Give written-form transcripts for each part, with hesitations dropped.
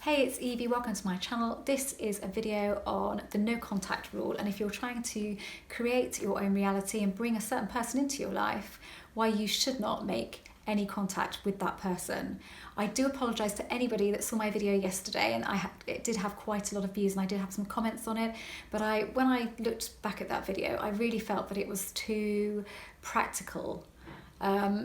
Hey, it's Evie, welcome to my channel. This is a video on the no contact rule, and if you're trying to create your own reality and bring a certain person into your life, why you should not make any contact with that person. I do apologise to anybody that saw my video yesterday, and it did have quite a lot of views and I did have some comments on it, but when I looked back at that video, I really felt that it was too practical.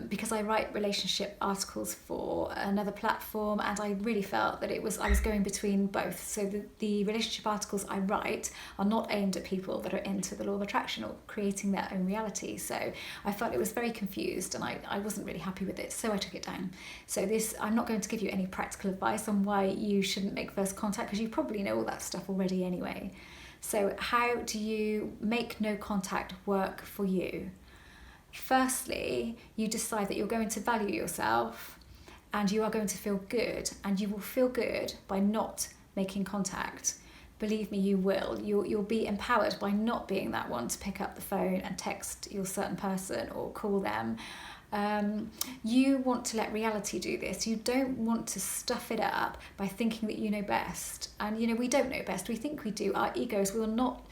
Because I write relationship articles for another platform, and I really felt that I was going between both. So the relationship articles I write are not aimed at people that are into the law of attraction or creating their own reality. So I felt it was very confused and I wasn't really happy with it, so I took it down. So I'm not going to give you any practical advice on why you shouldn't make first contact, because you probably know all that stuff already anyway. So how do you make no contact work for you? Firstly, you decide that you're going to value yourself and you are going to feel good, and you will feel good by not making contact. Believe me, you will. You'll be empowered by not being that one to pick up the phone and text your certain person or call them. You want to let reality do this. You don't want to stuff it up by thinking that you know best. And we don't know best. We think we do. Our egos will not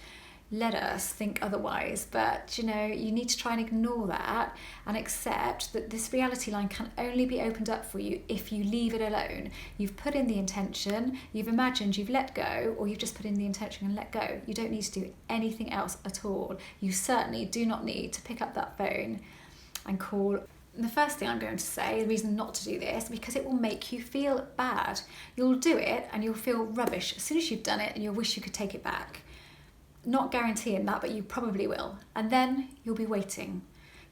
let us think otherwise, but you need to try and ignore that and accept that this reality line can only be opened up for you if you leave it alone. You've put in the intention, you've imagined, you've let go, or you've just put in the intention and let go. You don't need to do anything else at all. You certainly do not need to pick up that phone and call. The first thing I'm going to say, the reason not to do this, because it will make you feel bad. You'll do it and you'll feel rubbish as soon as you've done it, and you'll wish you could take it back. Not guaranteeing that, but you probably will. And then you'll be waiting.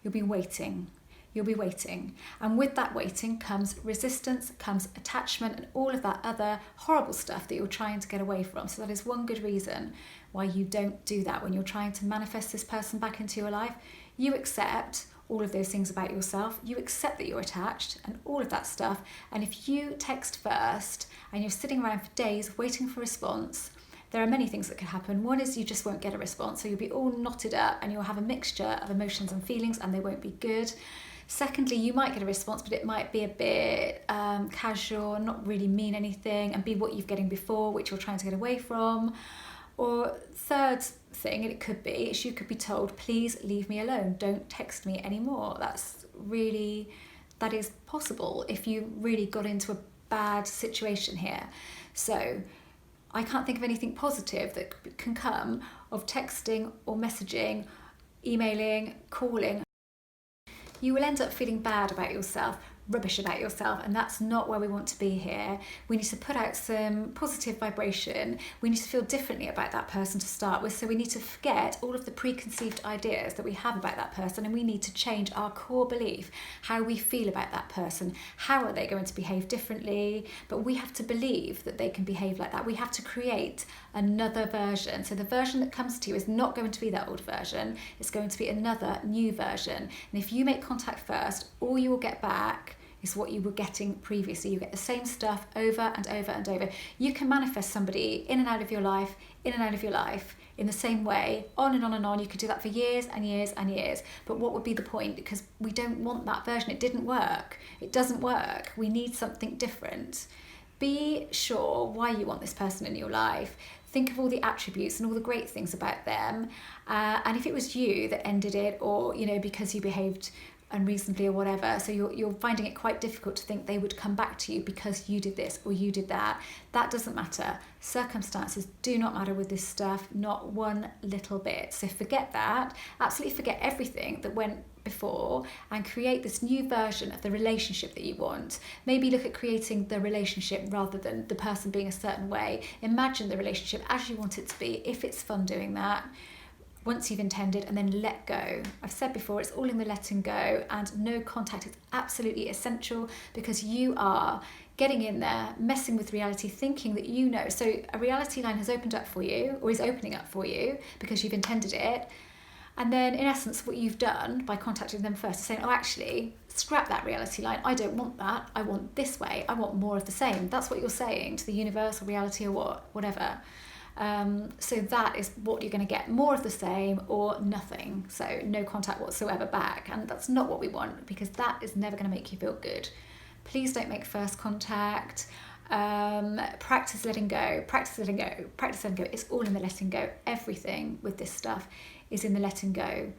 You'll be waiting. You'll be waiting. And with that waiting comes resistance, comes attachment, and all of that other horrible stuff that you're trying to get away from. So that is one good reason why you don't do that when you're trying to manifest this person back into your life. You accept all of those things about yourself. You accept that you're attached and all of that stuff. And if you text first and you're sitting around for days waiting for a response, there are many things that could happen. One is you just won't get a response, so you'll be all knotted up and you'll have a mixture of emotions and feelings, and they won't be good. Secondly, you might get a response, but it might be a bit casual, not really mean anything, and be what you're getting before, which you're trying to get away from. Or third thing, it could be, is you could be told, please leave me alone, don't text me anymore. That is possible if you really got into a bad situation here. So I can't think of anything positive that can come of texting or messaging, emailing, calling. You will end up feeling bad about yourself, rubbish about yourself, and that's not where we want to be here. We need to put out some positive vibration. We need to feel differently about that person to start with, so we need to forget all of the preconceived ideas that we have about that person, and we need to change our core belief, how we feel about that person. How are they going to behave differently? But we have to believe that they can behave like that. We have to create another version. So the version that comes to you is not going to be that old version. It's going to be another new version. And if you make contact first, all you will get back is what you were getting previously. You get the same stuff over and over and over. You can manifest somebody in and out of your life, in and out of your life, in the same way, on and on and on. You could do that for years and years and years. But what would be the point? Because we don't want that version. It didn't work. It doesn't work. We need something different. Be sure why you want this person in your life. Think of all the attributes and all the great things about them. And if it was you that ended it, or because you behaved unreasonably or whatever, so you're finding it quite difficult to think they would come back to you because you did this or you did that, that doesn't matter. Circumstances do not matter with this stuff, not one little bit. So forget that, absolutely forget everything that went before, and create this new version of the relationship that you want. Maybe look at creating the relationship rather than the person being a certain way. Imagine the relationship as you want it to be, if it's fun doing that, once you've intended, and then let go. I've said before, it's all in the letting go, and no contact is absolutely essential, because you are getting in there, messing with reality, thinking that you know. So a reality line has opened up for you, or is opening up for you, because you've intended it. And then in essence, what you've done by contacting them first is saying, oh, actually, scrap that reality line. I don't want that. I want this way. I want more of the same. That's what you're saying to the universe or reality or whatever. So that is what you're going to get, more of the same or nothing. So no contact whatsoever back. And that's not what we want, because that is never going to make you feel good. Please don't make first contact. Practice letting go, practice letting go, practice letting go. It's all in the letting go. Everything with this stuff is in the letting go.